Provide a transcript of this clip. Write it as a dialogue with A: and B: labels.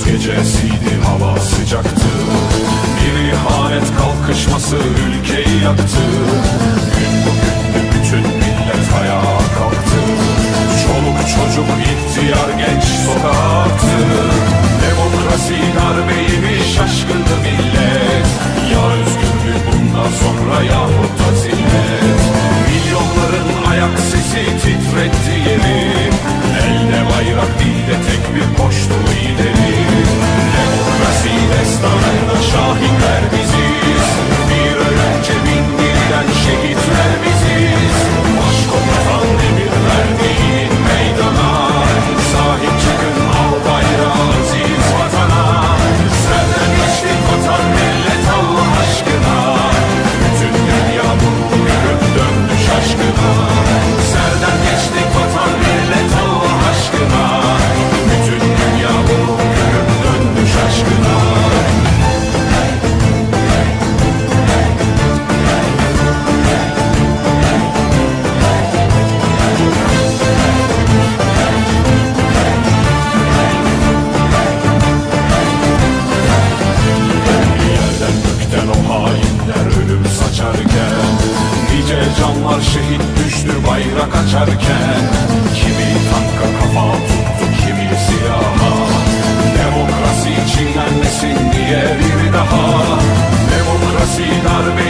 A: Gecesiydi, hava sıcaktı. Bir ihanet kalkışması ülkeyi yaktı. Gün bugündü, bütün millet ayağa kalktı. Çoluk çocuk, ihtiyar, genç sokaktı. Demokrasi darbeymiş, şaşkındı millet. Ya özgürlük bundan sonra yahut da zillet. Milyonların ayak sesi titretti yeri. Elde bayrak, dilde tek bir koştu ileri. Demokrasi destanında şahitler biziz. Bir önce bindirilen şehitler biziz. Başkomutan emir verdiğin meydana. Sahip çıkın, al bayrağı aziz vatana. Senden geçtik vatan millet Allah aşkına. Bütün dünya bunu görüp döndü şaşkına. Serden geçtik vatan millet Allah aşkına. Bütün dünya bunu görüp döndü şaşkına. Yerden gökten o hainler ölüm saçarken, nice canlar şehit düştü bayrak açarken. Kimi tanka kafa tuttu, kimi silaha. Demokrasi çiğnenmesin diye bir daha. Demokrasi darbe